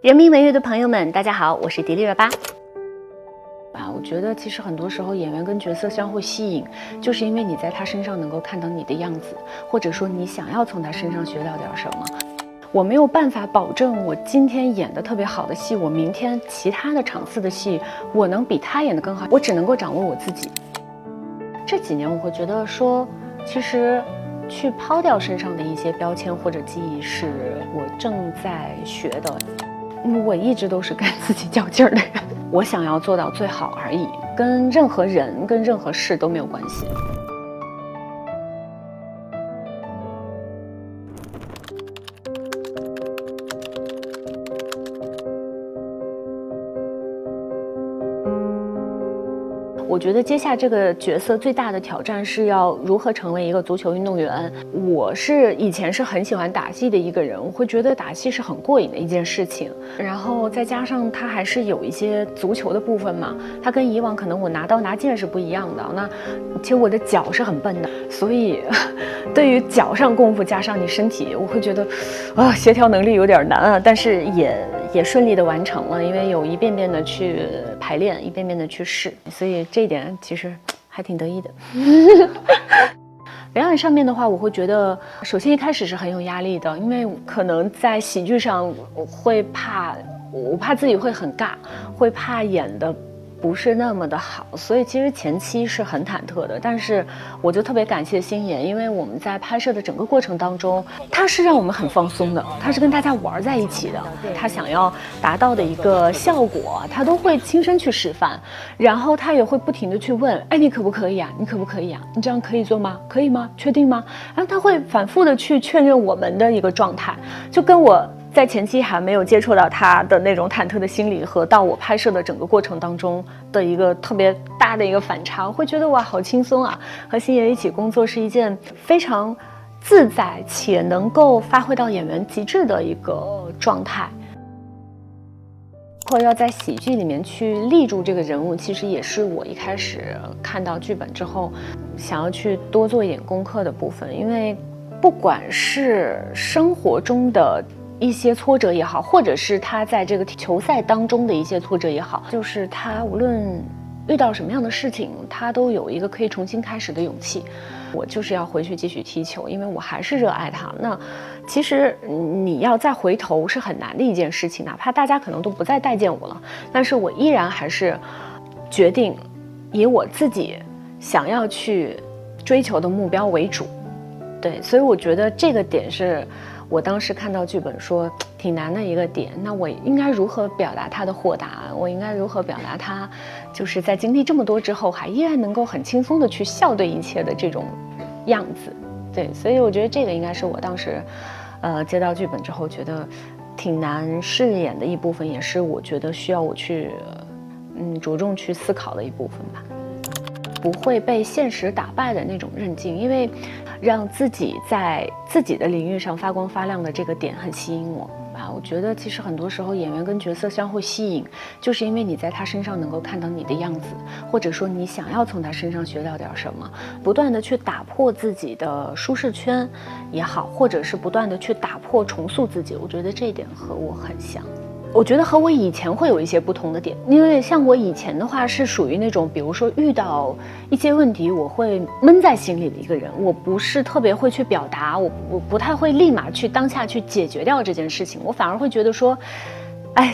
人民文娱的朋友们，大家好，我是迪丽热巴。我觉得其实很多时候演员跟角色相互吸引，就是因为你在他身上能够看到你的样子，或者说你想要从他身上学到点什么。我没有办法保证我今天演的特别好的戏，我明天其他的场次的戏我能比他演得更好，我只能够掌握我自己。这几年我会觉得说，其实去抛掉身上的一些标签或者记忆是我正在学的。我一直都是跟自己较劲儿的人，我想要做到最好而已，跟任何人跟任何事都没有关系。我觉得接下这个角色最大的挑战是要如何成为一个足球运动员。我是以前是很喜欢打戏的一个人，我会觉得打戏是很过瘾的一件事情。然后再加上它还是有一些足球的部分嘛，它跟以往可能我拿刀拿剑是不一样的。那其实我的脚是很笨的，所以对于脚上功夫加上你身体，我会觉得协调能力有点难啊。但是也顺利的完成了，因为有一遍遍的去排练，一遍遍的去试，所以这一点其实还挺得意的。表演上面的话，我会觉得首先一开始是很有压力的，因为可能在喜剧上我怕自己会很尬，会怕演的不是那么的好，所以其实前期是很忐忑的。但是我就特别感谢星爷，因为我们在拍摄的整个过程当中，他是让我们很放松的，他是跟大家玩在一起的，他想要达到的一个效果他都会亲身去示范，然后他也会不停的去问，你可不可以啊，你可不可以啊，你这样可以做吗，可以吗，确定吗？然后他会反复的去确认我们的一个状态，就跟我在前期还没有接触到他的那种忐忑的心理，和到我拍摄的整个过程当中的一个特别大的一个反差，我会觉得哇，好轻松啊！和星爷一起工作是一件非常自在且能够发挥到演员极致的一个状态。或要在喜剧里面去立住这个人物，其实也是我一开始看到剧本之后想要去多做一点功课的部分。因为不管是生活中的一些挫折也好，或者是他在这个球赛当中的一些挫折也好，就是他无论遇到什么样的事情，他都有一个可以重新开始的勇气。我就是要回去继续踢球，因为我还是热爱他。那其实你要再回头是很难的一件事情，哪怕大家可能都不再待见我了，但是我依然还是决定以我自己想要去追求的目标为主。对，所以我觉得这个点是我当时看到剧本说挺难的一个点。那我应该如何表达他的豁达，我应该如何表达他就是在经历这么多之后还依然能够很轻松的去笑对一切的这种样子。对，所以我觉得这个应该是我当时接到剧本之后觉得挺难饰演的一部分，也是我觉得需要我去着重去思考的一部分吧。不会被现实打败的那种韧劲，因为让自己在自己的领域上发光发亮的这个点很吸引我啊。我觉得其实很多时候演员跟角色相互吸引，就是因为你在他身上能够看到你的样子，或者说你想要从他身上学到点什么，不断的去打破自己的舒适圈也好，或者是不断的去打破重塑自己，我觉得这一点和我很像。我觉得和我以前会有一些不同的点，因为像我以前的话是属于那种，比如说遇到一些问题我会闷在心里的一个人，我不是特别会去表达，我不太会立马去当下去解决掉这件事情，我反而会觉得说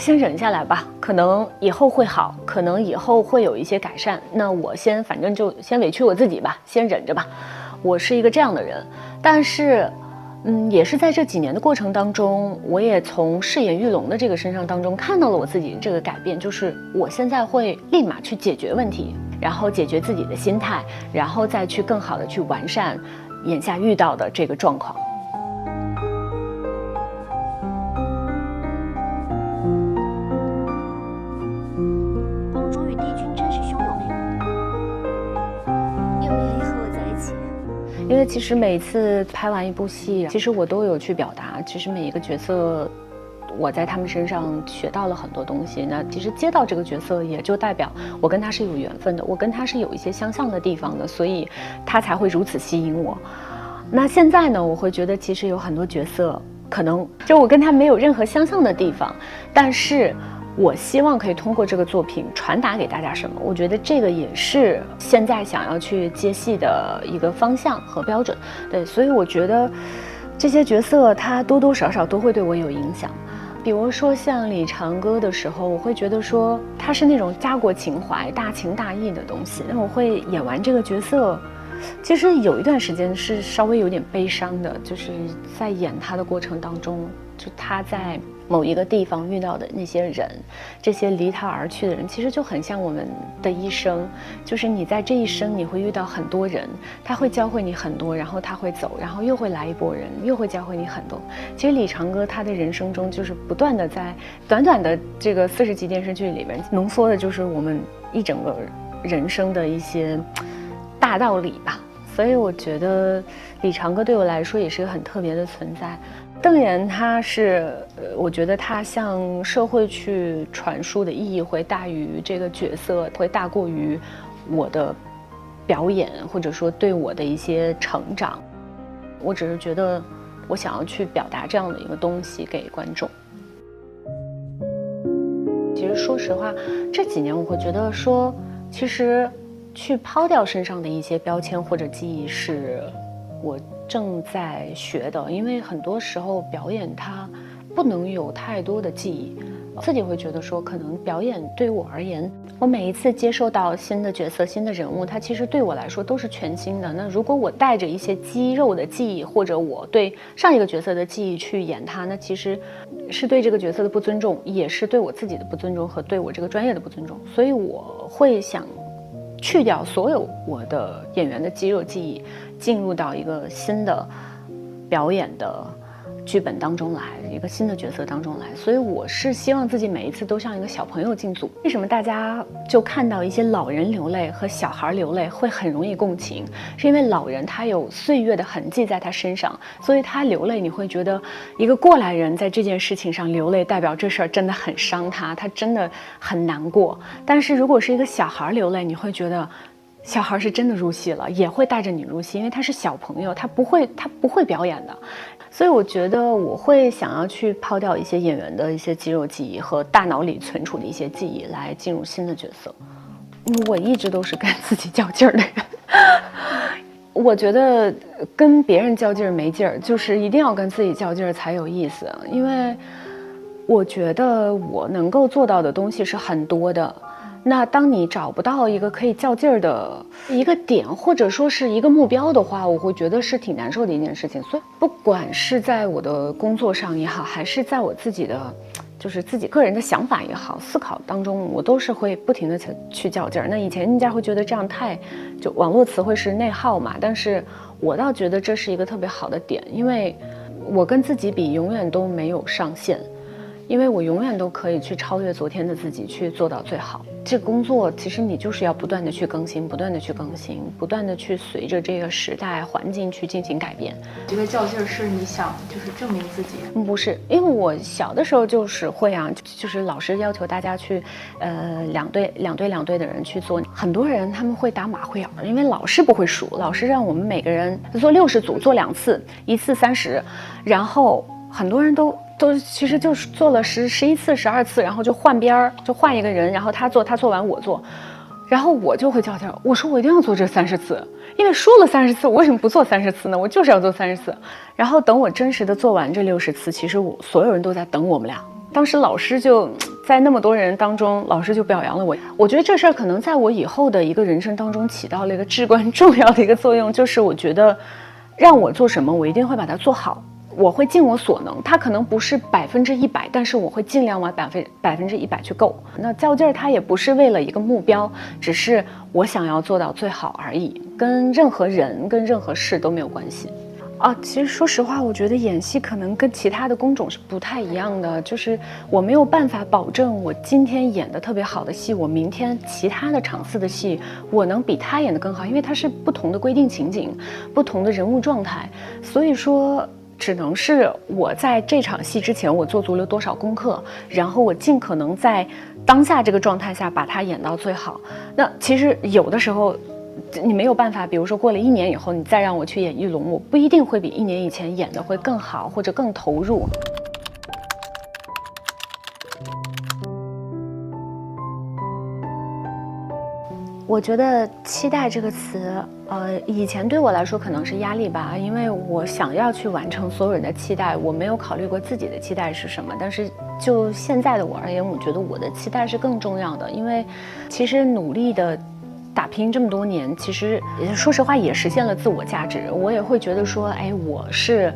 先忍下来吧，可能以后会好，可能以后会有一些改善，那我反正就先委屈我自己吧，先忍着吧，我是一个这样的人。但是也是在这几年的过程当中，我也从饰演玉龙的这个身上当中看到了我自己这个改变，就是我现在会立马去解决问题，然后解决自己的心态，然后再去更好的去完善眼下遇到的这个状况。帮主与帝君真是兄友恋人，你有愿意和我在一起？因为其实每次拍完一部戏，其实我都有去表达，其实每一个角色我在他们身上学到了很多东西。那其实接到这个角色也就代表我跟他是有缘分的，我跟他是有一些相像的地方的，所以他才会如此吸引我。那现在呢，我会觉得其实有很多角色可能就我跟他没有任何相像的地方，但是我希望可以通过这个作品传达给大家什么，我觉得这个也是现在想要去接戏的一个方向和标准。对，所以我觉得这些角色他多多少少都会对我有影响。比如说像李长歌的时候，我会觉得说他是那种家国情怀、大情大义的东西，那我会演完这个角色，其实有一段时间是稍微有点悲伤的，就是在演他的过程当中，就他在某一个地方遇到的那些人，这些离他而去的人，其实就很像我们的一生，就是你在这一生你会遇到很多人，他会教会你很多，然后他会走，然后又会来一波人，又会教会你很多。其实李长歌他的人生中就是不断的在短短的这个40集电视剧里边浓缩的就是我们一整个人生的一些大道理吧。所以我觉得李长歌对我来说也是个很特别的存在。邓妍他是我觉得他向社会去传输的意义会大于这个角色，会大过于我的表演，或者说对我的一些成长。我只是觉得我想要去表达这样的一个东西给观众。其实说实话，这几年我会觉得说，其实去抛掉身上的一些标签或者记忆是我正在学的，因为很多时候表演它不能有太多的记忆，自己会觉得说可能表演对我而言，我每一次接受到新的角色新的人物，它其实对我来说都是全新的。那如果我带着一些肌肉的记忆，或者我对上一个角色的记忆去演它，那其实是对这个角色的不尊重，也是对我自己的不尊重和对我这个专业的不尊重。所以我会想去掉所有我的演员的肌肉记忆，进入到一个新的表演的剧本当中来，一个新的角色当中来。所以我是希望自己每一次都像一个小朋友进组。为什么大家就看到一些老人流泪和小孩流泪会很容易共情，是因为老人他有岁月的痕迹在他身上，所以他流泪你会觉得一个过来人在这件事情上流泪，代表这事儿真的很伤他，他真的很难过。但是如果是一个小孩流泪，你会觉得小孩是真的入戏了，也会带着你入戏，因为他是小朋友，他不会表演的。所以我觉得我会想要去抛掉一些演员的一些肌肉记忆和大脑里存储的一些记忆，来进入新的角色。我一直都是跟自己较劲儿的人，我觉得跟别人较劲儿没劲儿，就是一定要跟自己较劲儿才有意思。因为我觉得我能够做到的东西是很多的，那当你找不到一个可以较劲儿的一个点，或者说是一个目标的话，我会觉得是挺难受的一件事情。所以不管是在我的工作上也好，还是在我自己的就是自己个人的想法也好，思考当中，我都是会不停的去较劲儿。那以前人家会觉得这样就网络词汇是内耗嘛，但是我倒觉得这是一个特别好的点，因为我跟自己比永远都没有上限，因为我永远都可以去超越昨天的自己，去做到最好。这个工作其实你就是要不断的去更新，不断的去更新，不断的去随着这个时代环境去进行改变。这个较劲儿是你想就是证明自己？不是，因为我小的时候就是会啊，就是老师要求大家去，两队的人去做。很多人他们会打马虎眼，因为老师不会数，老师让我们每个人做60组，做2次，1次30，然后很多人都其实就是做了11次、12次，然后就换边儿，就换一个人，然后他做完我做，然后我就会较劲儿，我说我一定要做这30次，因为说了30次，我为什么不做30次呢？我就是要做30次。然后等我真实的做完这60次，其实所有人都在等我们俩。当时老师就在那么多人当中，老师就表扬了我。我觉得这事儿可能在我以后的一个人生当中起到了一个至关重要的一个作用，就是我觉得让我做什么，我一定会把它做好。我会尽我所能，它可能不是100%，但是我会尽量往100%去够。那较劲儿它也不是为了一个目标，只是我想要做到最好而已，跟任何人跟任何事都没有关系。其实说实话，我觉得演戏可能跟其他的工种是不太一样的，就是我没有办法保证我今天演的特别好的戏，我明天其他的场次的戏我能比他演得更好，因为它是不同的规定情景，不同的人物状态，所以说只能是我在这场戏之前我做足了多少功课，然后我尽可能在当下这个状态下把它演到最好。那其实有的时候你没有办法，比如说过了1年以后，你再让我去演玉龙，我不一定会比1年以前演的会更好或者更投入。我觉得期待这个词，以前对我来说可能是压力吧，因为我想要去完成所有人的期待，我没有考虑过自己的期待是什么。但是就现在的我而言，我觉得我的期待是更重要的，因为其实努力的打拼这么多年，其实说实话也实现了自我价值。我也会觉得说，哎，我是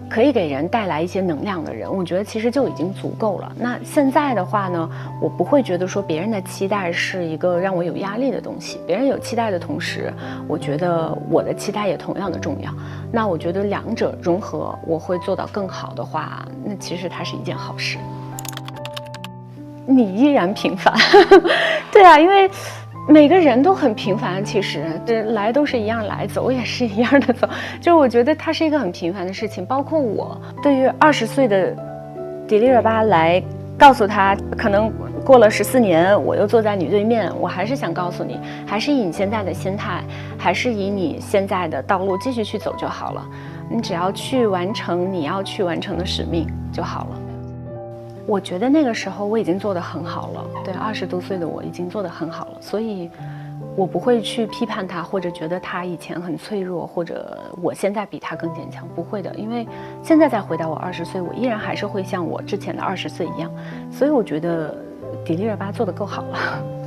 可以给人带来一些能量的人，我觉得其实就已经足够了。那现在的话呢，我不会觉得说别人的期待是一个让我有压力的东西。别人有期待的同时，我觉得我的期待也同样的重要。那我觉得两者融合，我会做到更好的话，那其实它是一件好事。你依然平凡，对啊，因为每个人都很平凡，其实来都是一样来，走也是一样的走。就我觉得它是一个很平凡的事情。包括我对于20岁的迪丽热巴来告诉他，可能过了14年，我又坐在你对面，我还是想告诉你，还是以你现在的心态，还是以你现在的道路继续去走就好了。你只要去完成你要去完成的使命就好了。我觉得那个时候我已经做得很好了，对，20多岁的我已经做得很好了，所以我不会去批判他，或者觉得他以前很脆弱，或者我现在比他更坚强，不会的，因为现在再回到我20岁，我依然还是会像我之前的20岁一样，所以我觉得迪丽热巴做得够好了。